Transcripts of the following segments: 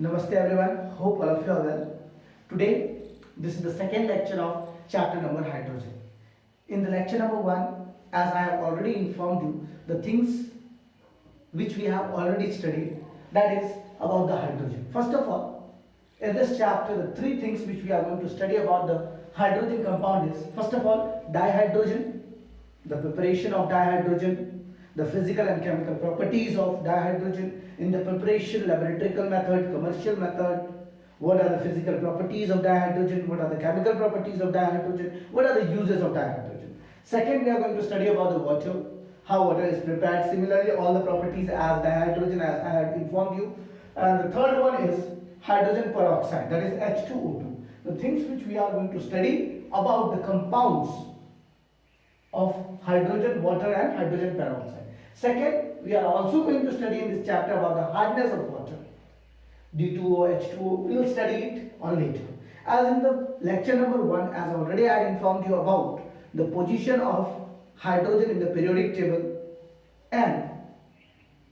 Namaste everyone, hope all of you are well. Today, this is the second lecture of chapter number hydrogen. In the lecture number 1, as I have already informed you, the things which we have already studied, that is about the hydrogen. First of all, in this chapter, the three things which we are going to study about the hydrogen compound is, first of all, dihydrogen, the preparation of dihydrogen, the physical and chemical properties of dihydrogen in the preparation, laboratory method, commercial method, what are the physical properties of dihydrogen, what are the chemical properties of dihydrogen, what are the uses of dihydrogen. Second, we are going to study about the water, how water is prepared, similarly all the properties as dihydrogen as I had informed you. And the third one is hydrogen peroxide, that is H2O2. The things which we are going to study about the compounds of hydrogen, water and hydrogen peroxide. Second, we are also going to study in this chapter about the hardness of water. D2O, H2O, we will study it on later. As in the lecture number 1, as already I had informed you about the position of hydrogen in the periodic table and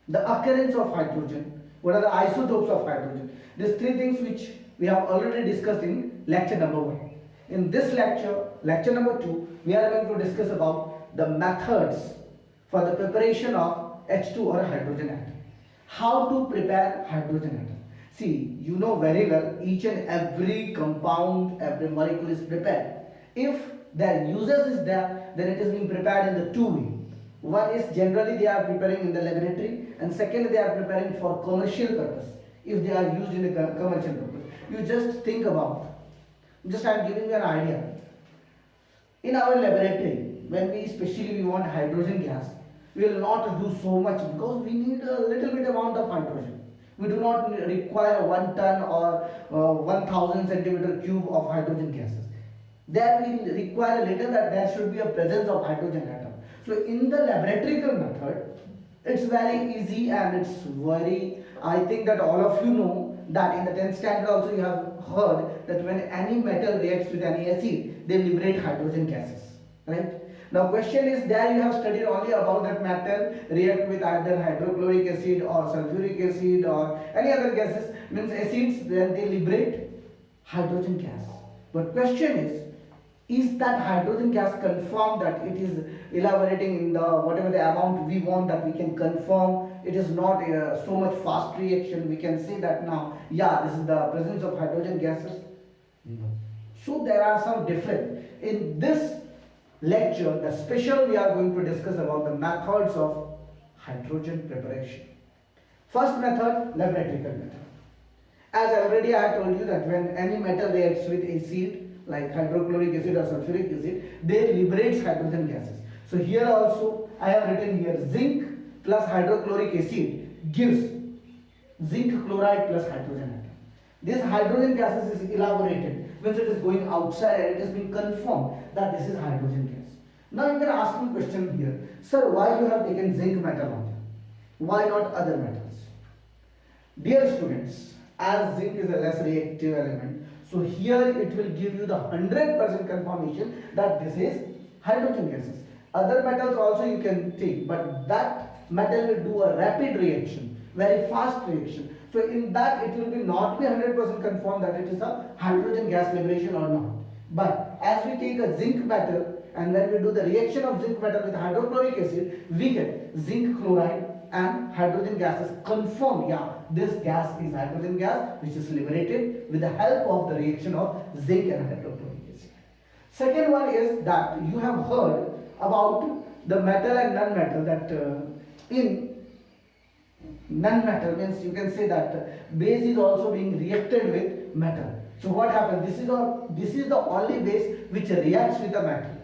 the occurrence of hydrogen, what are the isotopes of hydrogen. These three things which we have already discussed in lecture number 1. In this lecture, lecture number 2, we are going to discuss about the methods for the preparation of H2 or hydrogen atom. How to prepare hydrogen atom. See, you know very well each and every compound, every molecule is prepared. If their uses is there, then it is being prepared in the two way. One is generally they are preparing in the laboratory, and second they are preparing for commercial purpose. If they are used in a commercial purpose, you just think about. Just I am giving you an idea. In our laboratory, when we especially want hydrogen gas, we will not do so much because we need a little bit amount of hydrogen. We do not require 1 ton or 1000 centimeter cube of hydrogen gases. There we require a little, that there should be a presence of hydrogen atom. So in the laboratory method, it's very easy and it's very, I think that all of you know that in the 10th standard also you have heard that when any metal reacts with any acid, they liberate hydrogen gases, right? Now question is, there you have studied only about that metal react with either hydrochloric acid or sulfuric acid or any other gases, means acids, then they liberate hydrogen gas. But question is that hydrogen gas confirmed that it is elaborating in the whatever the amount we want, that we can confirm it is not so much fast reaction, we can say that now, yeah, this is the presence of hydrogen gases? No. So there are some different. In this lecture, the special we are going to discuss about the methods of hydrogen preparation. First method, laboratory method. As already I told you that when any metal reacts with acid like hydrochloric acid or sulfuric acid, they liberates hydrogen gases. So here also I have written here zinc plus hydrochloric acid gives zinc chloride plus hydrogen atom. This hydrogen gases is elaborated, means it is going outside and it is being confirmed that this is hydrogen gas. Now you can ask me a question here, sir, why you have taken zinc metal on? Why not other metals? Dear students, as zinc is a less reactive element, so here it will give you the 100% confirmation that this is hydrogen gases. Other metals also you can take, but that metal will do a rapid reaction, very fast reaction. So in that it will be not be 100% confirmed that it is a hydrogen gas liberation or not. But as we take a zinc metal and when we do the reaction of zinc metal with hydrochloric acid, we get zinc chloride and hydrogen gases confirm, yeah, this gas is hydrogen gas which is liberated with the help of the reaction of zinc and hydrochloric acid. Second one is that you have heard about the metal and non-metal, that in non-metal means you can say that base is also being reacted with metal. So what happens? This is the only base which reacts with the metal.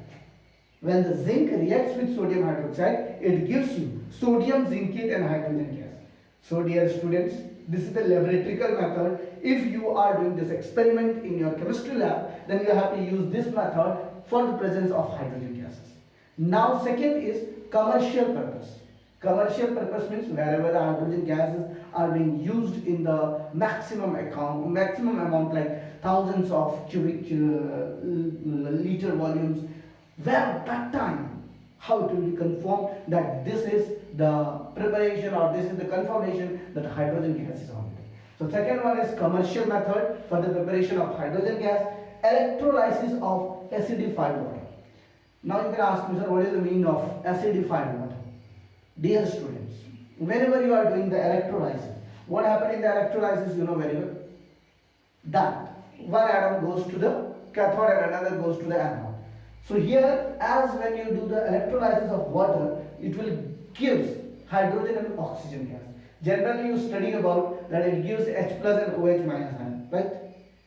When the zinc reacts with sodium hydroxide, it gives you sodium zincate and hydrogen gas. So dear students, this is the laboratory method. If you are doing this experiment in your chemistry lab, then you have to use this method for the presence of hydrogen gases. Now second is commercial purpose. Commercial purpose means wherever the hydrogen gases are being used in the maximum amount, like thousands of cubic liter volumes, where that time how it will be confirmed that this is the preparation or this is the confirmation that hydrogen gas is on it. So second one is commercial method for the preparation of hydrogen gas, electrolysis of acidified water. Now you can ask me, sir, what is the meaning of acidified water? Dear students, whenever you are doing the electrolysis, what happens in the electrolysis, you know very well, that one atom goes to the cathode and another goes to the anode. So here, as when you do the electrolysis of water, it will gives hydrogen and oxygen gas. Generally, you study about that it gives H plus and OH minus ion, right?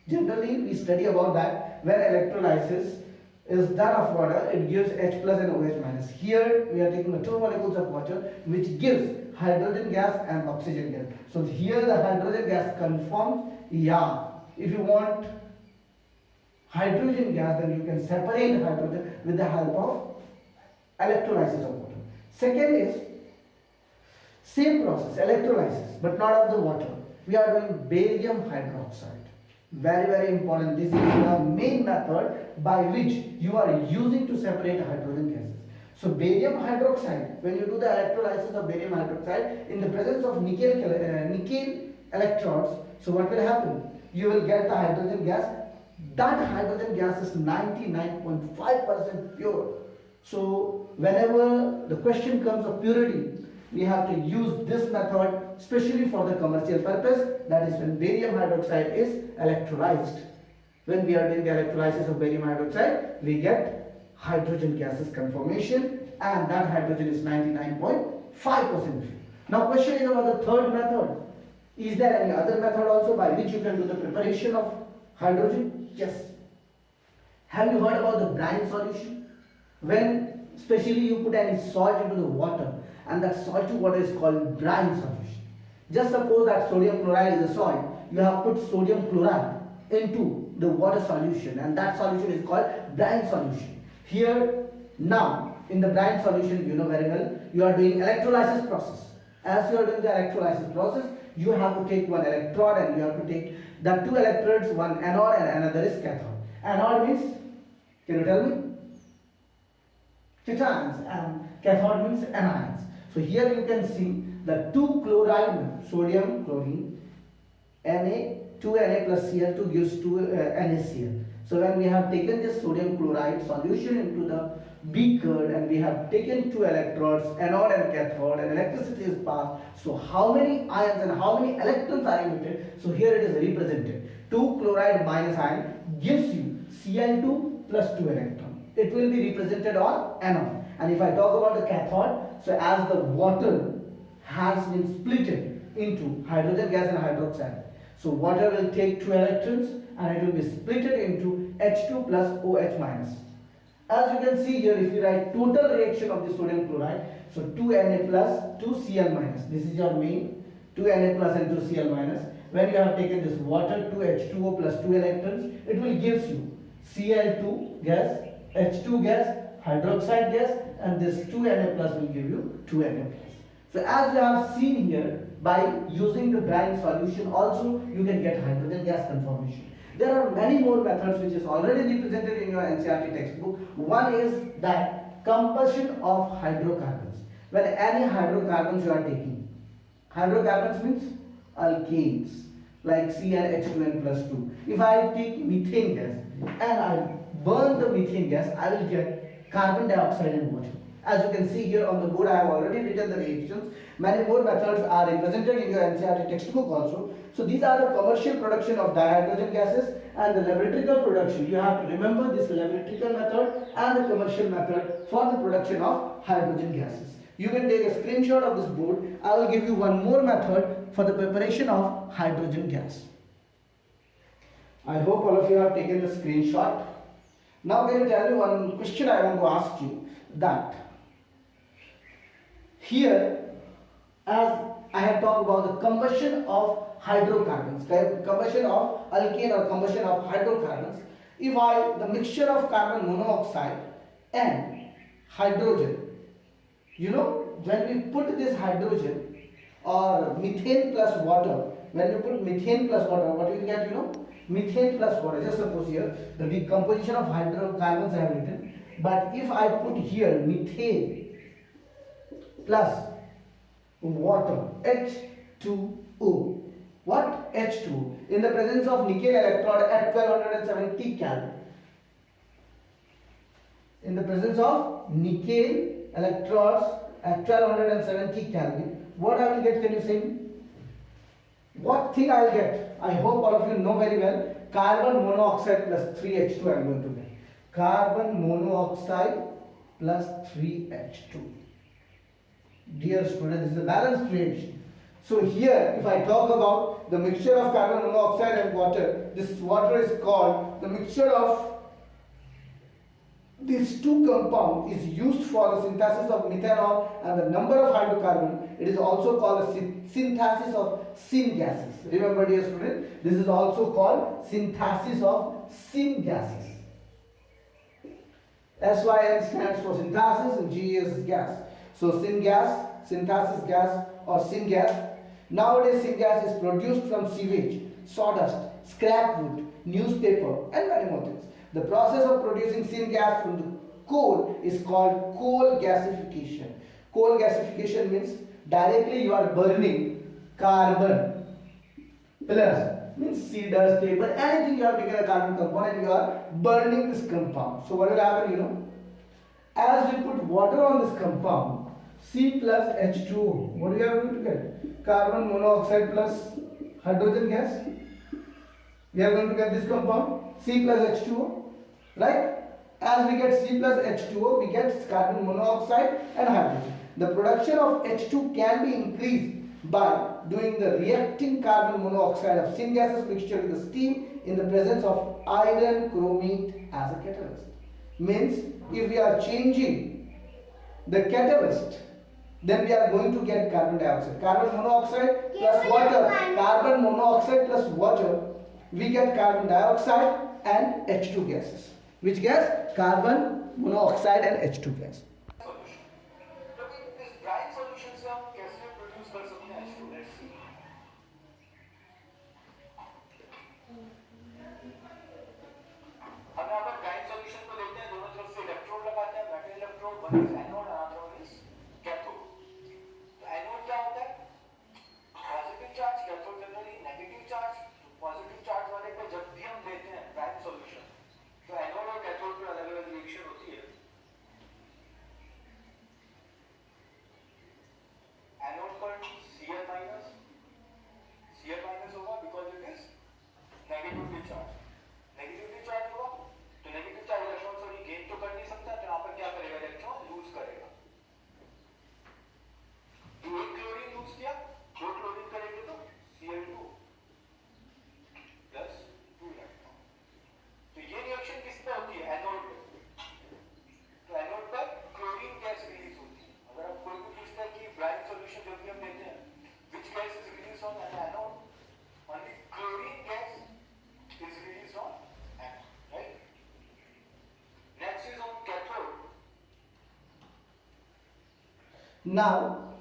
Generally, we study about that when electrolysis is done of water, it gives H plus and OH minus. Here, we are taking the two molecules of water, which gives hydrogen gas and oxygen gas. So here, the hydrogen gas confirms, yeah. If you want hydrogen gas, then you can separate hydrogen with the help of electrolysis of water. Second is same process, electrolysis, but not of the water. We are doing barium hydroxide. Very, very important. This is the main method by which you are using to separate hydrogen gases. So barium hydroxide, when you do the electrolysis of barium hydroxide in the presence of nickel electrodes, so what will happen? You will get the hydrogen gas. That hydrogen gas is 99.5% pure. So whenever the question comes of purity, we have to use this method especially for the commercial purpose, that is when barium hydroxide is electrolyzed. When we are doing the electrolysis of barium hydroxide, we get hydrogen gases conformation, and that hydrogen is 99.5%. Now question is about the third method. Is there any other method also by which you can do the preparation of hydrogen? Yes. Have you heard about the brine solution? When especially you put any salt into the water, and that salty water is called brine solution. Just suppose that sodium chloride is a salt, you have put sodium chloride into the water solution, and that solution is called brine solution. Here now in the brine solution, you know very well, you are doing electrolysis process. As you are doing the electrolysis process, you have to take one electrode and you have to take the two electrodes, one anode and another is cathode. Anode means, can you tell me? Cations, and cathode means anions. So here you can see the two chloride, sodium chlorine, Na, 2Na plus Cl2 gives 2 NaCl. So when we have taken this sodium chloride solution into the beaker and we have taken two electrodes, anode and cathode, and electricity is passed. So how many ions and how many electrons are emitted? So here it is represented. 2 chloride minus ion gives you Cl2 plus 2 electron. It will be represented on anode. And if I talk about the cathode, so as the water has been splitted into hydrogen gas and hydroxide, so water will take 2 electrons and it will be splitted into H2 plus OH minus. As you can see here, if you write total reaction of the sodium chloride, so 2Na plus 2Cl minus, this is your main, 2Na plus and 2Cl minus. When you have taken this water, 2H2O plus 2 electrons, it will give you Cl2 gas, H2 gas, hydroxide gas, and this 2Na plus will give you 2Na plus. So as you have seen here, by using the brine solution also you can get hydrogen gas conformation. There are many more methods which is already represented in your NCERT textbook. One is that combustion of hydrocarbons. When any hydrocarbons you are taking, hydrocarbons means alkanes like CnH2n plus 2. If I take methane gas and I burn the methane gas, I will get carbon dioxide and water. As you can see here on the board, I have already written the reactions. Many more methods are represented in your NCERT textbook also. So these are the commercial production of dihydrogen gases and the laboratory production. You have to remember this laboratory method and the commercial method for the production of hydrogen gases. You can take a screenshot of this board. I will give you one more method for the preparation of hydrogen gas. I hope all of you have taken the screenshot. Now can you tell me one question I want to ask you, that here, as I have talked about the combustion of hydrocarbons, combustion of alkane or combustion of hydrocarbons, if the mixture of carbon monoxide and hydrogen, you know, when we put this hydrogen or methane plus water, when you put methane plus water, what you get, you know, methane plus water. Just suppose here the decomposition of hydrocarbons I have written, but if I put here methane plus water, H2O, What? H2 in the presence of nickel electrode at 1270 Kelvin. In the presence of nickel electrodes at 1270 Kelvin, what I will get? Can you say? What thing I will get? I hope all of you know very well. Carbon monoxide plus 3H2 I am going to get. Carbon monoxide plus 3H2. Dear student, this is a balanced reaction. So here, if I talk about the mixture of carbon monoxide and water, this water is called the mixture of these two compounds is used for the synthesis of methanol and the number of hydrocarbon. It is also called a synthesis of syngases. Remember, dear student, this is also called synthesis of syngases. SYN stands for synthesis and G is gas. So syngas, synthesis gas or syngas. Nowadays syngas is produced from sewage, sawdust, scrap wood, newspaper and many more things. The process of producing syngas from the coal is called coal gasification. Coal gasification means directly you are burning carbon plus means cedar, paper, anything you have taken a carbon compound and you are burning this compound. So what will happen, you know? As we put water on this compound, C plus H2O, what we are going to get? Carbon monoxide plus hydrogen gas. We are going to get this compound, C plus H2O, right? As we get C plus H2O, we get carbon monoxide and hydrogen. The production of H2 can be increased by doing the reacting carbon monoxide of syngases mixture with the steam in the presence of iron chromate as a catalyst. Means if we are changing the catalyst, then we are going to get carbon dioxide. Carbon monoxide plus water. Carbon monoxide plus water, we get carbon dioxide and H2 gases. Which gas? Carbon monoxide and H2 gas. Now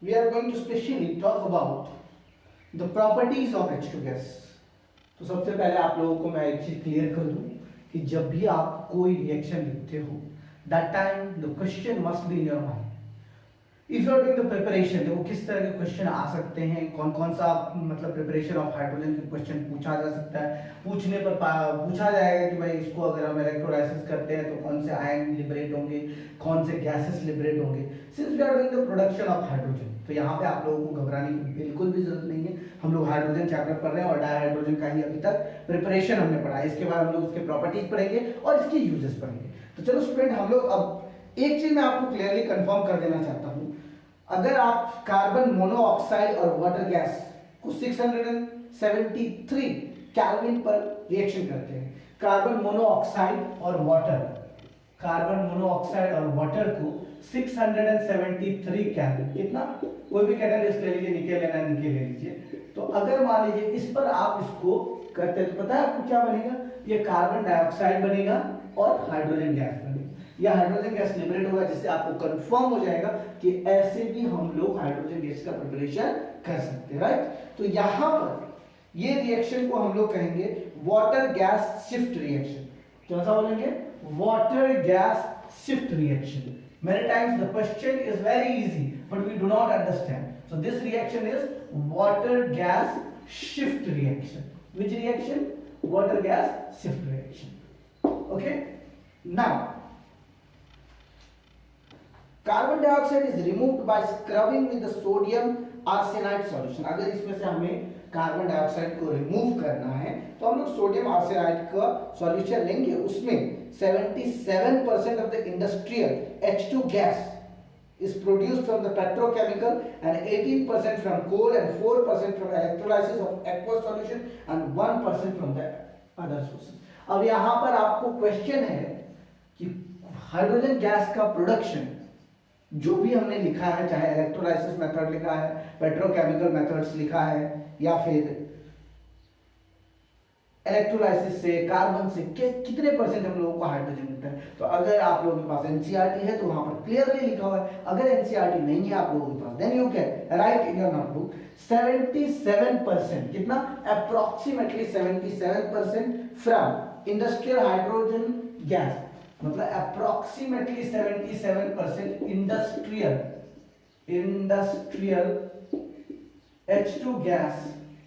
we are going to specially talk about the properties of H2 gas. तो सबसे पहले आप लोगों को मैं एक चीज clear कर दूं कि जब भी आप कोई रिएक्शन लिखते हो, that time the question must be in your mind. If you are doing the preparation, देखो किस तरह के क्वेश्चन आ सकते हैं, कौन कौन सा मतलब प्रिपरेशन ऑफ हाइड्रोजन के क्वेश्चन पूछा जा सकता है. पूछने पर पूछा जाएगा कि भाई इसको अगर हम इलेक्ट्रोलाइसिस करते हैं तो कौन से आयन लिबरेट होंगे, कौन से गैसेस लिबरेट होंगे. Since we are doing the production of hydrogen, तो यहाँ पे आप लोगों को घबराने की बिल्कुल भी जरूरत नहीं है. हम लोग हाइड्रोजन चैप्टर पढ़ रहे हैं और डाइहाइड्रोजन का ही अभी तक प्रिपरेशन हमने पढ़ा है. इसके बाद हम लोग इसके प्रॉपर्टीज पढ़ेंगे और इसके यूजेस पढ़ेंगे. तो चलो स्टूडेंट, हम लोग अब एक चीज मैं आपको क्लियरली कंफर्म कर देना चाहता हूँ. अगर आप कार्बन मोनोऑक्साइड और वाटर गैस को 673 केल्विन पर रिएक्शन करते हैं, कार्बन मोनोऑक्साइड और वाटर को 673 केल्विन, कितना, कोई भी कैटेलिस्ट ले लीजिए, निकेल लेना है निकेल ले लीजिए. तो अगर मान लीजिए इस पर आप इसको करते हैं तो पता है आपको क्या बनेगा? ये कार्बन डाइऑक्साइड बनेगा और हाइड्रोजन गैस बनेगा. या हाइड्रोजन गैस लिबरेट होगा, जिससे आपको कंफर्म हो जाएगा कि ऐसे भी हम लोग हाइड्रोजन गैस का प्रिपरेशन कर सकते हैं, राइट. तो यहाँ पर ये रिएक्शन को हम लोग कहेंगे वाटर गैस शिफ्ट रिएक्शन. कौन सा बोलेंगे? Water gas shift reaction. Many times the question is very easy, but we do not understand. So this reaction is water gas shift reaction. Which reaction? Water gas shift reaction. Okay. Now carbon dioxide is removed by scrubbing with the sodium arsenide solution. अगर इसमें से हमें carbon dioxide को remove करना है तो हम लोग सोडियम आर्सेनाइड का सॉल्यूशन लेंगे, उसमें 77% of the industrial H2 gas is produced from the petrochemical and 18% from coal and 4% from electrolysis of aqueous solution and 1% from the other sources. अब यहाँ पर आपको क्वेश्चन है कि हाइड्रोजन गैस का प्रोडक्शन जो भी हमने लिखा है, चाहे इलेक्ट्रोलाइसिस मेथड लिखा है, पेट्रोकेमिकल मेथड्स लिखा है, या फिर इलेक्ट्रोलाइसिस से कार्बन से कितने परसेंट हम लोगों को हाइड्रोजन मिलता है। तो अगर आप लोगों के पास एनसीईआरटी है तो वहां पर क्लियरली लिखा हुआ है। अगर एनसीईआरटी नहीं है आप लोगों के पास, then you can write in your notebook 77%, कितना, approximately 77% from industrial hydrogen gas, मतलब approximately 77% industrial H2 gas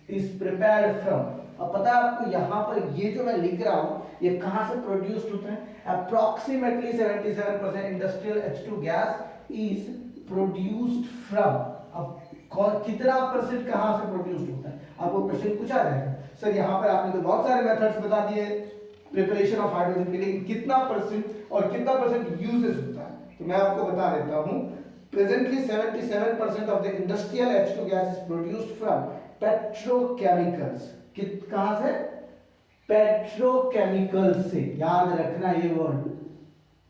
is prepared from. अब पता है आपको यहाँ पर ये जो मैं लिख रहा हूँ ये कहाँ से प्रोड्यूस्ड होता है? Approximately 77% industrial H2 gas is produced from. अब कितना परसेंट कहाँ से प्रोड्यूस्ड होता है आपको क्वेश्चन पूछा जाएगा। सर यहाँ पर आपने तो बहुत सारे मेथड्स बता दिए प्रिपरेशन ऑफ हाइड्रोजन के लिए, कितना परसेंट और कितना परसेंट यूजेस होता है, तो मैं आपको बता देता हूँ। Presently 77% of the industrial H2 gas is produced from petrochemicals. कहां से? पेट्रोकेमिकल से, याद रखना ये वर्ड,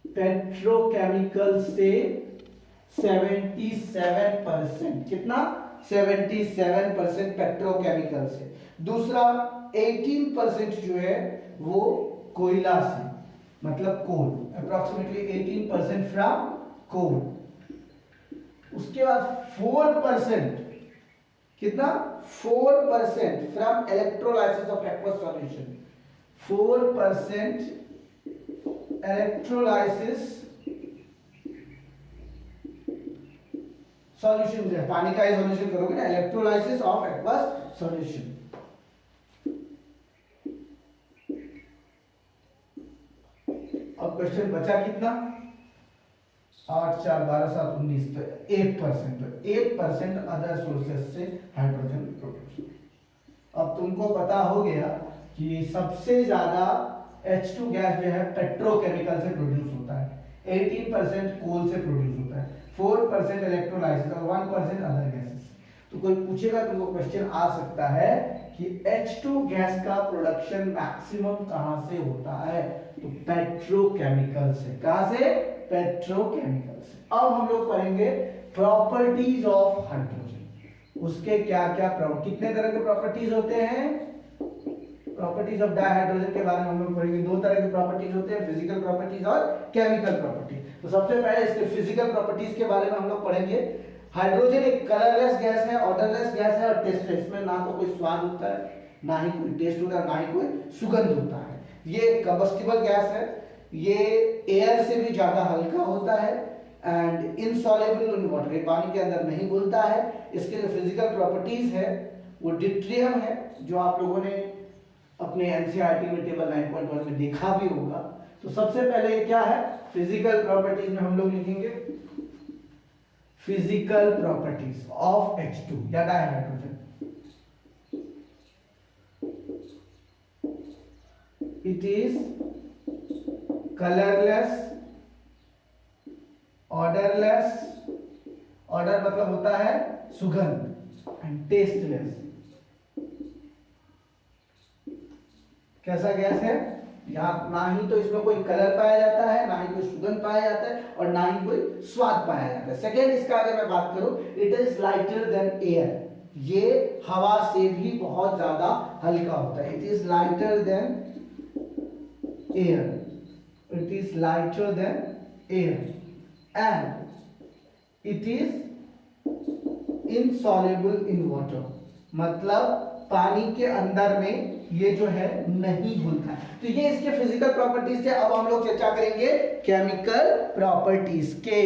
पेट्रोकेमिकल से 77%, कितना, 77% पेट्रोकेमिकल से। दूसरा 18% जो है वो कोयला से, मतलब कोल, अप्रोक्सीमेटली 18% फ्रॉम कोल। उसके बाद 4%, कितना, 4% from electrolysis of aqueous solution, 4% electrolysis solution है, पानी का ही सॉल्यूशन करोगे ना, इलेक्ट्रोलाइसिस ऑफ एक्वस सॉल्यूशन। अब क्वेश्चन बचा कितना, 8 4 12 7 19, तो 8%, तो 8% अदर सोर्सेस से हाइड्रोजन प्रोड्यूस। अब तुमको पता हो गया कि सबसे ज्यादा H2 गैस जो है पेट्रोकेमिकल से प्रोड्यूस होता है, 18% कोल से प्रोड्यूस होता है, 4% इलेक्ट्रोलाइसिस और 1% अदर गैसेस। तो कोई पूछेगा, तुमको क्वेश्चन आ सकता है कि H2 गैस का प्रोडक्शन मैक्सिमम कहां से होता है, तो पेट्रोकेमिकल से। कहां से? पेट्रोकेमिकल से। अब हम लोग पढ़ेंगे प्रॉपर्टीज ऑफ हाइड्रोजन। उसके क्या क्या कितने तरह के प्रॉपर्टीज होते हैं? प्रॉपर्टीज ऑफ डाइहाइड्रोजन के बारे में हम लोग पढ़ेंगे। 2 तरह के प्रॉपर्टीज होते हैं, फिजिकल प्रॉपर्टीज और केमिकल प्रॉपर्टीज। तो सबसे पहले इसके फिजिकल प्रॉपर्टीज के बारे में हम लोग पढ़ेंगे। हाइड्रोजन एक कलरलेस गैस है, ऑर्डरलेस गैस है और टेस्टलेस। इसमें ना तो कोई स्वाद होता है, ना ही कोई टेस्ट होता है, ना ही कोई सुगंध होता है। ये कंबस्टिबल गैस है, ये एयर से भी ज्यादा हल्का होता है एंड इनसॉल्युबल इन वाटर, ये पानी के अंदर नहीं घुलता है। इसके जो फिजिकल प्रॉपर्टीज है वो डिट्रियम है, जो आप लोगों ने अपने एनसीईआरटी में टेबल 9.1 में देखा भी होगा। तो सबसे पहले क्या है फिजिकल प्रॉपर्टीज में हम लोग लिखेंगे फिजिकल प्रॉपर्टीज ऑफ H2 या dihydrogen. It is colourless, odourless, order मतलब होता है सुगंध, एंड टेस्टलेस। कैसा गैस है? यहाँ ना ही तो इसमें कोई कलर पाया जाता है, ना ही कोई सुगंध पाया जाता है और ना ही कोई स्वाद पाया जाता है। सेकेंड, इसका अगर मैं बात करूं, it is lighter than air, ये हवा से भी बहुत ज्यादा हल्का होता है। It is lighter than air, it is lighter than air and it is insoluble in water, मतलब पानी के अंदर में ये जो है नहीं घुलता है। तो ये इसके फिजिकल प्रॉपर्टीज थे। अब हम लोग चर्चा करेंगे केमिकल प्रॉपर्टीज के।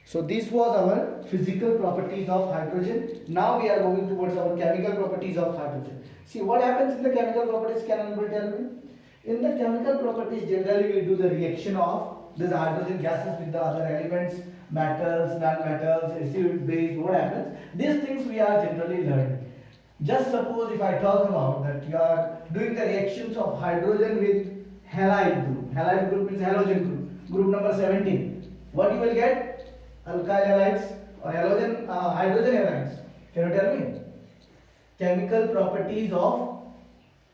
So this was our physical properties of hydrogen. Now we are moving towards our chemical properties of hydrogen. See what happens in the chemical properties. Can anybody tell me? In the chemical properties, generally we do the reaction of these hydrogen gases with the other elements, metals, non-metals, acid, base. What happens? These things we are generally learning. Just suppose if I talk about that you are doing the reactions of hydrogen with halide group. Halide group means halogen group. Group number 17. What you will get? Alkyl halides or hydrogen halides. Can you tell me? Chemical properties of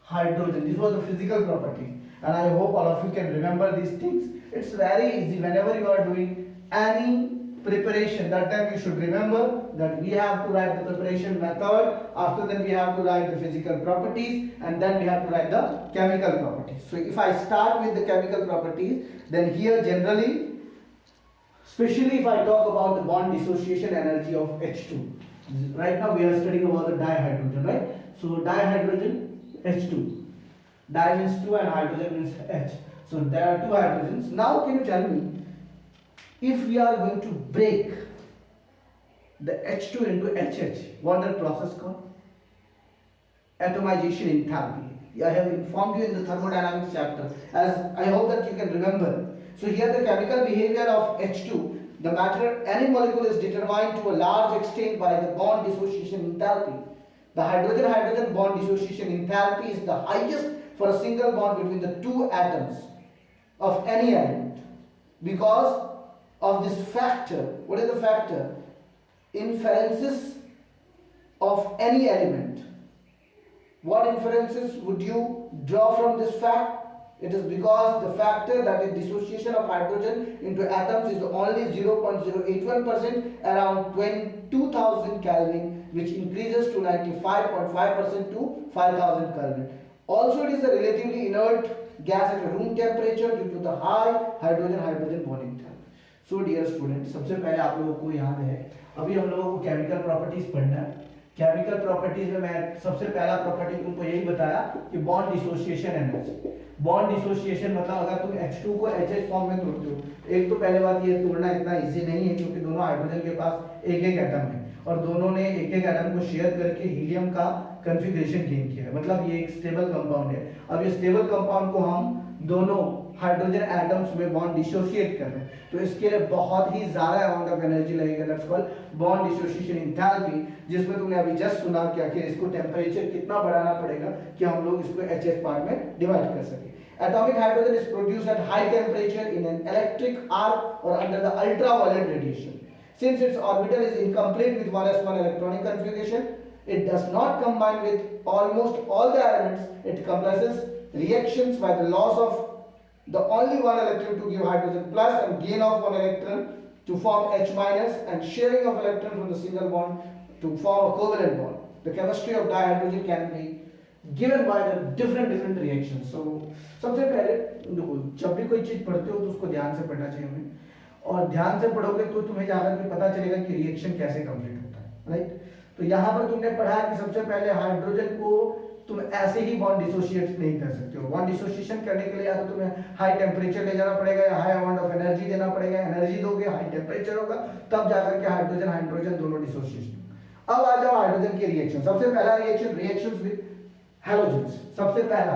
hydrogen. This was the physical property, and I hope all of you can remember these things. It's very easy. Whenever you are doing any preparation, that time you should remember that we have to write the preparation method. After that, we have to write the physical properties, and then we have to write the chemical properties. So if I start with the chemical properties, then here generally, especially if I talk about the bond dissociation energy of H2. Right now we are studying about the dihydrogen, right? So dihydrogen H2. Di means 2 and hydrogen means H. So there are 2 hydrogens. Now can you tell me, if we are going to break the H2 into HH, what the process called? Atomization enthalpy. I have informed you in the thermodynamics chapter, as I hope that you can remember. So here the chemical behavior of H2, the matter, any molecule is determined to a large extent by the bond dissociation enthalpy. The hydrogen-hydrogen bond dissociation enthalpy is the highest for a single bond between the 2 atoms of any element. Because of this factor, what is the factor? Inferences of any element. What inferences would you draw from this fact? It is because the factor, that is dissociation of hydrogen into atoms, is only 0.081%, around 22,000 Kelvin, which increases to 95.5% to 5,000 Kelvin. Also, it is a relatively inert gas at a room temperature due to the high hydrogen-hydrogen bonding time. So dear students, सबसे पहले आप लोगों को याद है, अभी हम लोगों को केमिकल प्रॉपर्टीज पढ़ना है. केमिकल प्रॉपर्टीज में मैं सबसे पहला प्रॉपर्टी तुमको यही बताया कि bond dissociation energy. Bond dissociation मतलब अगर तुम H2 को HH फॉर्म में तोड़ते हो, एक तो पहले बात ये तोड़ना इतना इजी नहीं है क्योंकि दोनों हाइड्रोजन के पास एक एक एटम है और दोनों ने एक एक एटम को शेयर करके हीलियम का कॉन्फ़िगरेशन गेन किया है. मतलब ये एक स्टेबल कंपाउंड है. अब ये स्टेबल कंपाउंड को हम दोनों हाइड्रोजन एटम्स में बॉन्ड डिसोसिएट कर रहे हैं, तो इसके लिए बहुत ही ज्यादा अमाउंट ऑफ एनर्जी लगेगा. That's called bond dissociation enthalpy, जिसमें तुमने अभी जस्ट सुना कि आखिर इसको टेंपरेचर कितना बढ़ाना पड़ेगा कि हम लोग इसको HH पार्ट में डिवाइड कर सके. Atomic hydrogen is produced at high temperature in an electric arc or under the ultraviolet radiation. Since its orbital is incomplete with 1s1 electronic configuration, it does not combine with almost all the elements. It compresses reactions by the loss of the only one electron to give hydrogen plus and gain of one electron to form H minus and sharing of electron from the single bond to form a covalent bond. The chemistry of dihydrogen can be given by the different reactions. So सबसे पहले देखो, जब भी कोई चीज पढ़ते हो तो उसको ध्यान से पढ़ना चाहिए हमें, और ध्यान से पढ़ोगे तो तुम्हें जाकर के पता चलेगा कि रिएक्शन कैसे कंप्लीट होता है. राइट. तो यहाँ पर तुमने पढ़ा कि सबसे पहले हाइड्रोजन को तुम ऐसे ही बॉन्ड डिसोसिएट नहीं कर सकते हो. बॉन्ड डिसोसिएशन करने के लिए या तो तुम्हें हाई टेम्परेचर ले जाना पड़ेगा या हाई अमाउंट ऑफ एनर्जी देना पड़ेगा. एनर्जी दोगे, हाई टेम्परेचर होगा, तब जाकर के हाइड्रोजन हाइड्रोजन दोनों डिसोसिएशन. अब आ जाओ हाइड्रोजन के रिएक्शन. सबसे पहला रिएक्शन रिएक्शंस विद हैलोजेंस. सबसे पहला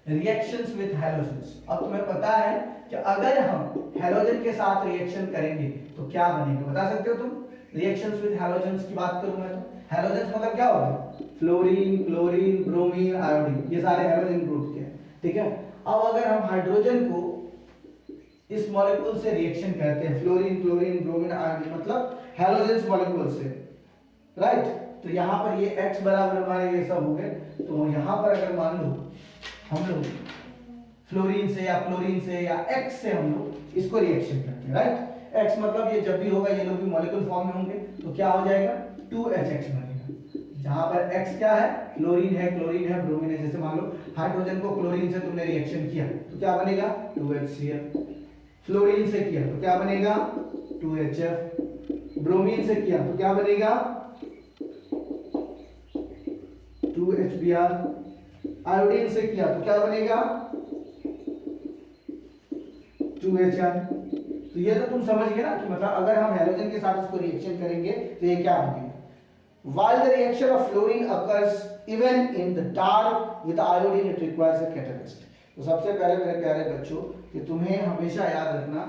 रिएक्शंस विद हैलोजेंस. अब तुम्हें पता है कि अगर हम हैलोजन के साथ रिएक्शन करेंगे तो क्या बनेगा, बता सकते हो तुम? रिएक्शंस विद हैलोजेंस की बात करूं मैं तो हैलोजेंस मतलब क्या होगा? फ्लोरीन, क्लोरीन, ब्रोमीन, आयोडीन, ये सारे हैलोजन ग्रुप के हैं. ठीक है. अब अगर हम हाइड्रोजन को इस मॉलिक्यूल से रिएक्शन करते हैं, फ्लोरीन, क्लोरीन, ब्रोमीन, आयोडीन मतलब हैलोजेंस मॉलिक्यूल से, राइट. तो यहाँ पर ये X बराबर हमारे ये सब हो गए. तो यहाँ पर अगर मान लो हम लोग फ्लोरीन से या क्लोरीन से या X से हम लोग इसको रिएक्शन करते हैं, राइट. X मतलब ये जब भी होगा ये लोग भी मॉलिक्यूल फॉर्म में होंगे, तो क्या हो जाएगा? 2HX बनेगा. जहां पर X क्या है? फ्लोरीन है, क्लोरीन है, ब्रोमीन है. जैसे मान लो हाइड्रोजन को क्लोरीन से तुमने रिएक्शन किया तो क्या बनेगा? 2HCl. फ्लोरीन से किया तो क्या बनेगा? 2HF. ब्रोमीन से किया तो क्या बनेगा? 2HBr. आयोडीन से किया तो क्या बनेगा? 2HI. तो ये तो तुम समझ गए ना कि मतलब अगर हम हैलोजन के साथ इसको रिएक्शन करेंगे तो ये क्या बनेगा। While the reaction of fluorine occurs even in the dark with iodine, it requires a catalyst. तो सबसे पहले मेरे प्यारे बच्चों कि तुम्हें हमेशा याद रखना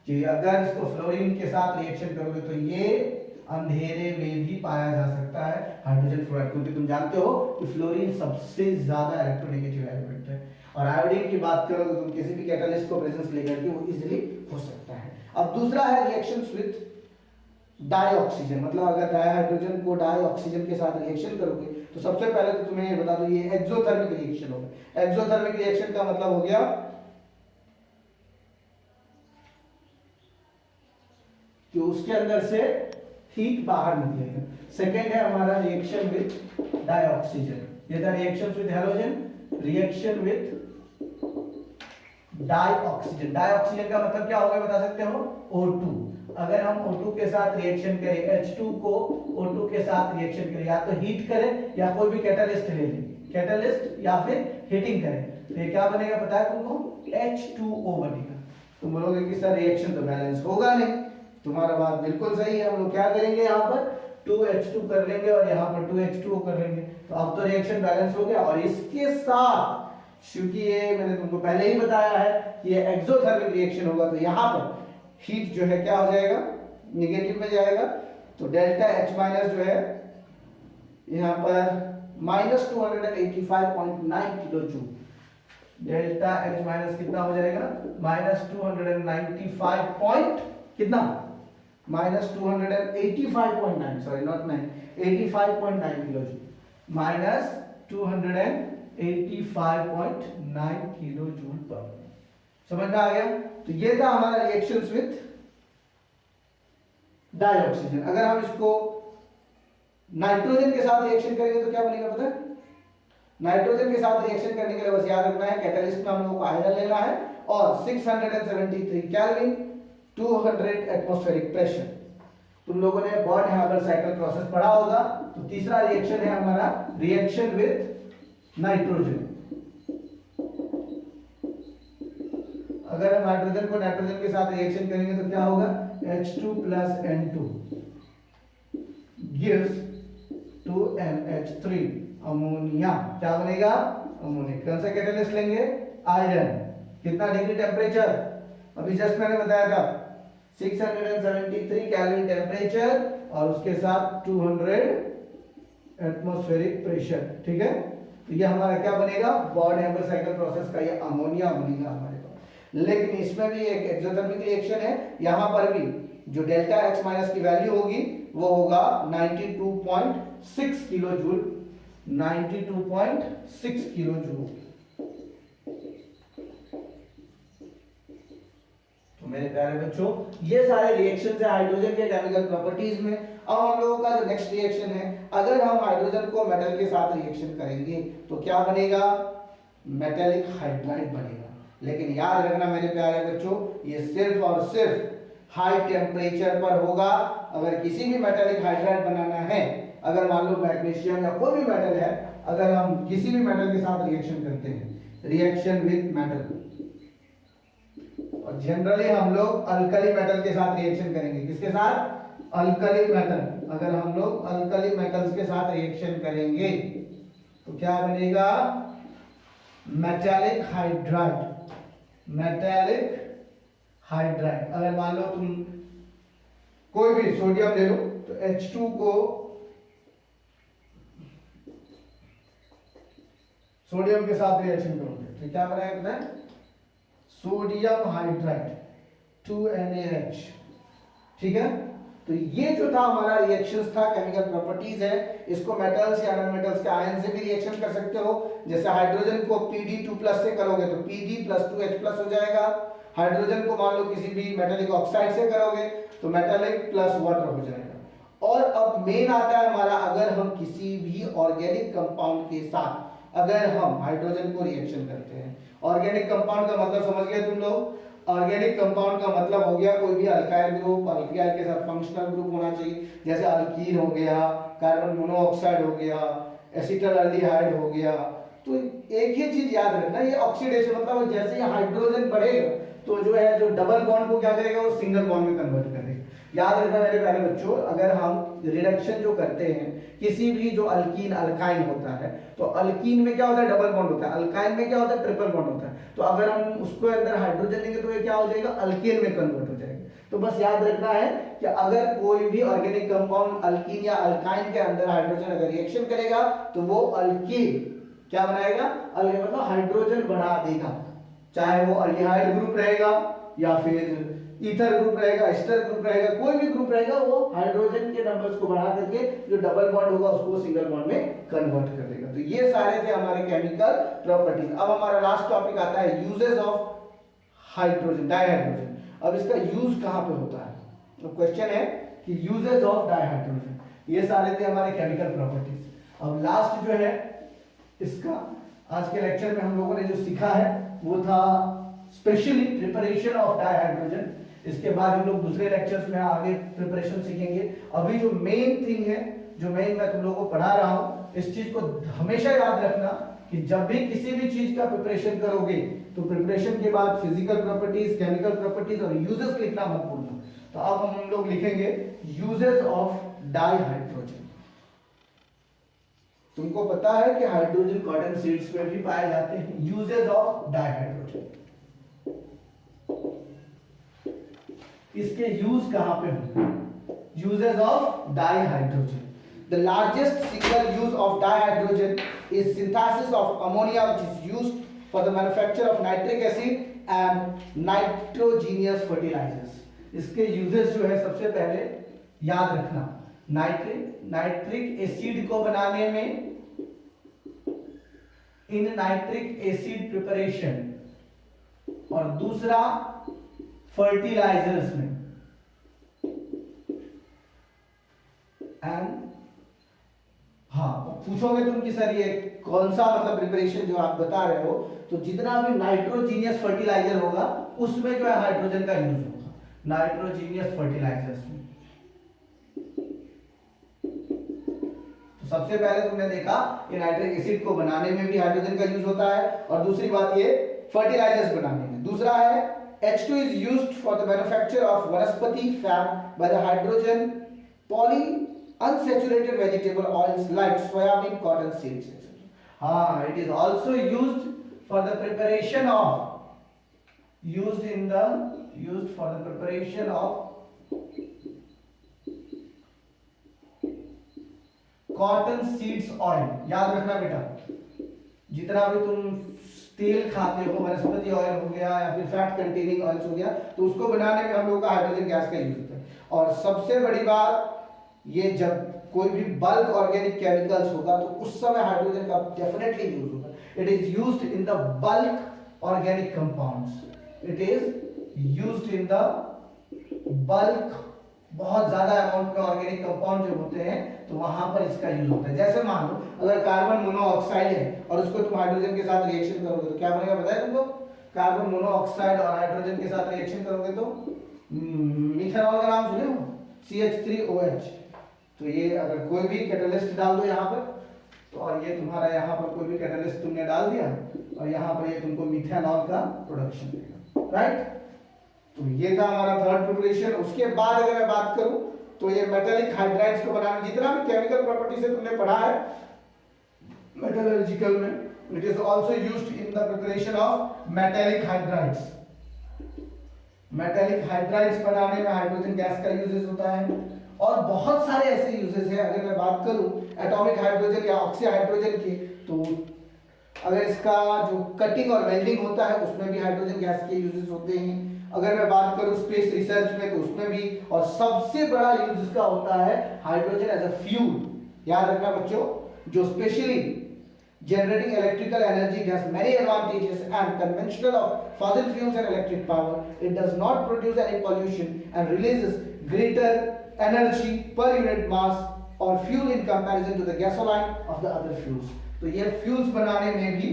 कि अगर इसको फ्लोरीन के साथ रिएक्शन करोगे तो ये अंधेरे में भी पाया जा सकता है हाइड्रोजन फ्लोराइड, क्योंकि तुम जानते हो कि फ्लोरीन सबसे ज्यादा इलेक्ट्रोनेगेटिव एलिमेंट है। और आयोडीन की बात करो तो तुम किसी भी कैटलिस्ट को प्रेजेंस लेकर के वो इजीली हो सकता है। अब दूसरा है रिएक्शंस विद डाई ऑक्सीजन, मतलब अगर डाई हाइड्रोजन को डाई ऑक्सीजन के साथ रिएक्शन करोगे तो सबसे पहले तो तुम्हें ये बता दो ये एक्सोथर्मिक रिएक्शन होगा। एक्सोथर्मिक रिएक्शन का मतलब हो गया कि उसके अंदर से हीट बाहर निकलेगा। सेकेंड है हमारा रिएक्शन विद डाई ऑक्सीजन, ये था reaction with halogen, reaction with dioxygen. Dioxygen का मतलब क्या होगा बता सकते हो, O2। अगर हम O2 के साथ रिएक्शन करें, H2 को O2 के साथ रिएक्शन करें, या तो हीट करें या कोई भी कैटलिस्ट ले लें, कैटलिस्ट या फिर हीटिंग करें, तो ये क्या बनेगा पता है तुमको, H2O बनेगा। तुम बोलोगे कि सर रिएक्शन तो बैलेंस होगा नहीं, तुम्हारा बात बिल्कुल सही है। हम लोग क्या करेंगे, यहाँ पर 2H2 कर लेंगे और यहाँ पर 2H2O कर लेंगे, तो अब तो रिएक्शन बैलेंस हो गया। और इसके साथ क्योंकि ये मैंने तुमको पहले ही बताया है कि ये एक्सोथर्मिक रिएक्शन होगा, तो यहाँ पर हीट जो है क्या हो जाएगा, नेगेटिव में जाएगा। तो डेल्टा H माइनस जो है यहाँ पर minus 285.9 kilo joule, delta H minus कितना हो जाएगा, माइनस 295 पॉइंट कितना, minus 285.9, sorry not 9, 85.9 kilo joule, minus 285.9 kilo joule पर। समझ में आ गया। तो ये था हमारा रिएक्शंस विद डाई ऑक्सीजन। अगर हम इसको नाइट्रोजन के साथ रिएक्शन करेंगे तो क्या बनेगा पता है, नाइट्रोजन के साथ रिएक्शन करने के लिए बस याद रखना है कैटलिस्ट में हम लोगों को आयरन लेना है और 673 केल्विन 200 एटमॉस्फेरिक प्रेशर। तुम लोगों ने बॉर्न हैबर साइकिल प्रोसेस पढ़ा होगा। तो तीसरा रिएक्शन है हमारा रिएक्शन विद नाइट्रोजन। अगर हम हाइड्रोजन को नाइट्रोजन के साथ रिएक्शन करेंगे तो क्या होगा, H2 plus N2 gives 2NH3 ammonia. क्या बनेगा, अमोनिया। कौन सा कैटलिस्ट लेंगे, आयरन। कितना डिग्री टेम्परेचर, अभी जस्ट मैंने बताया था 673 केल्विन टेम्परेचर और उसके साथ 200 एटमॉस्फेरिक प्रेशर, ठीक है। तो ये हमारा क्या बनेगा, बॉर्न हैबर साइकिल प्रोसेस का ये अमोनिया बनेगा हमारे पास। लेकिन इसमें भी एक एक्सोथर्मिक रिएक्शन है, यहां पर भी जो डेल्टा H माइनस की वैल्यू होगी वो होगा 92.6 किलो जूल, 92.6 किलो जूल। तो मेरे प्यारे बच्चों ये सारे रिएक्शंस है हाइड्रोजन के केमिकल प्रॉपर्टीज में। अब हम लोगों का जो नेक्स्ट रिएक्शन है, अगर हम हाइड्रोजन को मेटल के साथ रिएक्शन करेंगे तो क्या बनेगा, मेटेलिक हाइड्राइड बनेगा। लेकिन याद रखना मेरे प्यारे बच्चों, ये सिर्फ और सिर्फ हाई टेम्परेचर पर होगा। अगर किसी भी मेटेलिक हाइड्राइड बनाना है, अगर मान लो मैग्नीशियम या कोई भी मेटल है, अगर हम किसी भी मेटल के साथ रिएक्शन करते हैं, रिएक्शन विद मेटल, और जनरली हम लोग अल्कली मेटल के साथ रिएक्शन करेंगे। किसके साथ, अल्कली मेटल। अगर हम लोग अल्कली मेटल्स के साथ रिएक्शन करेंगे तो क्या बनेगा, मेटेलिक हाइड्राइड, मेटेलिक हाइड्राइड। अगर मान लो तुम कोई भी सोडियम ले लो तो H2 को सोडियम के साथ रिएक्शन करोगे तो क्या बनेगा पता है, सोडियम हाइड्राइड 2NaH, ठीक है। तो ये जो था हमारा रिएक्शंस था, केमिकल प्रॉपर्टीज है। इसको मेटल्स या नॉन मेटल्स के आयन से भी रिएक्शन कर सकते हो। जैसे हाइड्रोजन को Pd2+ से करोगे तो Pd + 2H+ हो जाएगा। हाइड्रोजन को मान लो किसी भी मेटेलिक ऑक्साइड से करोगे तो मेटेलिक प्लस वाटर हो जाएगा। और अब मेन आता है हमारा, अगर हम किसी भी ऑर्गेनिक कंपाउंड के साथ अगर हम हाइड्रोजन को रिएक्शन करते हैं, ऑर्गेनिक कंपाउंड का मतलब समझ गए तुम लोग। ऑर्गेनिक कंपाउंड का मतलब हो गया कोई भी अल्काइल ग्रुप, अल्काइल के साथ फंक्शनल ग्रुप होना चाहिए। जैसे अल्कीन हो गया, कार्बन मोनोऑक्साइड हो गया, एसिटाल्डिहाइड हो गया। तो एक ही चीज याद रखना, ये ऑक्सीडेशन मतलब जैसे ही हाइड्रोजन बढ़ेगा तो जो है जो डबल बॉन्ड को क्या करेगा, वो सिंगल बॉन्ड में कन्वर्ट कर देगा। याद रखना मेरे प्यारे बच्चों, अगर हम रिडक्शन जो करते हैं किसी भी जो अल्कीन अल्काइन होता है, तो अल्कीन में क्या होता है, डबल बॉन्ड होता है, अल्काइन में क्या होता है, ट्रिपल बॉन्ड होता है। तो अगर हम उसको अंदर हाइड्रोजन लेंगे तो ये क्या हो जाएगा, अल्केन में कन्वर्ट हो जाएगा। तो बस याद रखना है कि अगर कोई भी ऑर्गेनिक कंपाउंड अल्कीन या अल्काइन के अंदर हाइड्रोजन अगर रिएक्शन करेगा तो वो अल्कीन क्या बनाएगा, मतलब हाइड्रोजन बढ़ा देगा, चाहे वो अल्डिहाइड ग्रुप रहेगा या फिर ईथर ग्रुप रहेगा, एस्टर ग्रुप रहेगा, कोई भी ग्रुप रहेगा, वो हाइड्रोजन के नंबर्स को बढ़ा करके जो डबल बॉन्ड होगा उसको सिंगल बॉन्ड में कन्वर्ट कर देगा। तो ये सारे थे हमारे केमिकल प्रॉपर्टीज। अब हमारा लास्ट टॉपिक आता है यूजेस ऑफ हाइड्रोजन, डाइहाइड्रोजन। अब इसका यूज कहां पे होता है, तो क्वेश्चन है कि यूजेस ऑफ डाइहाइड्रोजन। ये सारे थे हमारे केमिकल प्रॉपर्टीज। अब लास्ट जो है इसका आज के लेक्चर में हम लोगों ने जो सीखा है वो था स्पेशली प्रिपरेशन ऑफ डाइहाइड्रोजन। इसके बाद हम लोग दूसरे लेक्चर्स में आगे प्रिपरेशन सीखेंगे। अभी जो मेन थिंग है, जो मेन मैं तुम लोगों को पढ़ा रहा हूं, इस चीज को हमेशा याद रखना कि जब भी किसी भी चीज का प्रिपरेशन करोगे तो प्रिपरेशन के बाद फिजिकल प्रॉपर्टीज, केमिकल प्रॉपर्टीज और यूजेस लिखना मत भूलना। तो अब हम लोग लिखेंगे यूजेस ऑफ डाइहाइड्रोजन। तुमको पता है कि हाइड्रोजन कॉटन सीड्स में भी पाए जाते हैं। यूजेस ऑफ डाइहाइड्रोजन, इसके यूज कहां पे होंगे, uses of dihydrogen. The largest single use of dihydrogen is synthesis of ammonia, which is used for the manufacture of nitric acid and nitrogenous fertilizers. इसके यूजेस जो है सबसे पहले याद रखना, नाइट्रिक एसिड को बनाने में, इन नाइट्रिक एसिड प्रिपरेशन, और दूसरा फर्टिलाइजर्स में, एंड हाँ पूछोगे तुम कि सर ये कौन सा मतलब प्रिपरेशन जो आप बता रहे हो, तो जितना भी नाइट्रोजीनियस फर्टिलाइजर होगा उसमें जो है हाइड्रोजन का यूज होगा, नाइट्रोजीनियस फर्टिलाइजर्स में। तो सबसे पहले तुमने देखा कि नाइट्रिक एसिड को बनाने में भी हाइड्रोजन का यूज होता है, और दूसरी बात ये फर्टिलाइजर्स बनाने में। दूसरा है H2 is used for the manufacture of vanaspati fat by the hydrogen polyunsaturated vegetable oils like soybean, cotton seeds, etc. It is also used for the preparation of, used for the preparation of cotton seeds oil। याद रखना बेटा, जितना भी तुम तेल खाते हो, वनस्पति ऑयल हो गया या फिर फैट कंटेनिंग ऑयल्स हो गया, तो उसको बनाने में हम लोगों का हाइड्रोजन गैस का यूज होता है। और सबसे बड़ी बात, ये जब कोई भी बल्क ऑर्गेनिक केमिकल्स होगा तो उस समय हाइड्रोजन का डेफिनेटली यूज होगा। It is used in the bulk organic compounds, it is used in the bulk, बहुत ज्यादा अमाउंट में ऑर्गेनिक कंपाउंड जो होते हैं तो वहां पर इसका यूज होता है। जैसे मान लो अगर कार्बन मोनोऑक्साइड है और उसको तुम हाइड्रोजन के साथ रिएक्शन करोगे तो क्या बनेगा पता है तुमको? कार्बन मोनोऑक्साइड और हाइड्रोजन के साथ रिएक्शन करोगे तो मिथेनॉल का नाम सुने हो, CH3OH। तो ये अगर कोई भी कैटलिस्ट डाल दो यहाँ पर, तो और ये तुम्हारा यहाँ पर कोई भी कैटलिस्ट तुमने डाल दिया और यहाँ पर ये तुमको मिथेनॉल का प्रोडक्शन देगा, राइट। तो ये था हमारा थर्ड प्रिपरेशन। उसके बाद अगर मैं बात करूं तो ये मेटालिक हाइड्राइड्स को बनाने, जितना भी केमिकल प्रॉपर्टी से तुमने पढ़ा है मेटलर्जिकल में, it is also used in the preparation of metallic hydrides. Metallic hydrides बनाने में हाइड्रोजन गैस का यूजेस होता है, और बहुत सारे ऐसे यूजेस हैं। अगर मैं बात करूं एटॉमिक हाइड्रोजन या ऑक्सी हाइड्रोजन की, तो अगर इसका जो कटिंग और वेल्डिंग होता है उसमें भी हाइड्रोजन गैस के यूजेस होते हैं। अगर मैं बात करूं स्पेस रिसर्च में तो उसमें भी, और सबसे बड़ा यूज इसका होता है हाइड्रोजन एज अ फ्यूल। याद रखना बच्चों, जो specially generating electrical energy, it has many advantages and conventional of fossil fuels and electric power. It does not produce any pollution and releases greater energy per unit mass or fuel in comparison to the gasoline of the other fuels. तो ये fuels बनाने में भी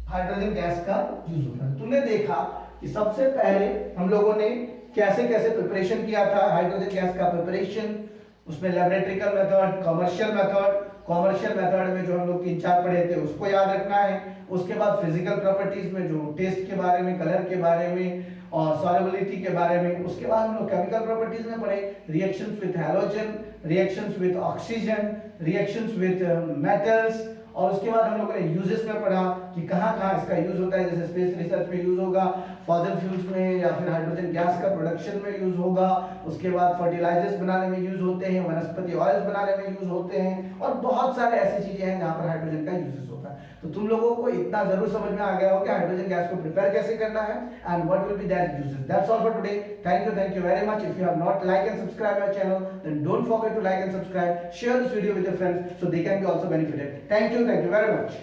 hydrogen gas का use होता है। तुमने देखा कि सबसे पहले हम लोगों ने कैसे कैसे प्रिपरेशन किया था हाइड्रोजन गैस का प्रिपरेशन, उसमें laboratorical method, commercial method commercial method में जो हम लोग 3-4 पढ़े थे उसको याद रखना है। उसके बाद फिजिकल प्रॉपर्टीज में जो टेस्ट के बारे में, कलर के बारे में और सॉल्युबिलिटी के बारे में। उसके बाद हम लोग केमिकल प्रॉपर्टीज में पढ़े reactions with halogen, reactions with oxygen, reactions with metals. और उसके बाद हम लोगों ने यूजेस में पढ़ा कि कहाँ-कहाँ इसका यूज होता है, जैसे स्पेस रिसर्च में यूज होगा, फॉसिल फ्यूल्स में या फिर हाइड्रोजन गैस का प्रोडक्शन में यूज होगा। उसके बाद फर्टिलाइजर्स बनाने में यूज होते हैं, वनस्पति ऑयल्स बनाने में यूज होते हैं और बहुत सारे ऐसी चीजें हैं जहाँ पर हाइड्रोजन का यूजेस होता है। तो तुम लोगों को इतना जरूर समझ में आ गया हो कि हाइड्रोजन गैस को प्रिपेयर कैसे करना है and what will be that uses. That's all for today. Thank you very much. If you have not like and subscribe my channel then don't forget to like and subscribe, share this video with your friends so they can be also benefited. Thank you very much.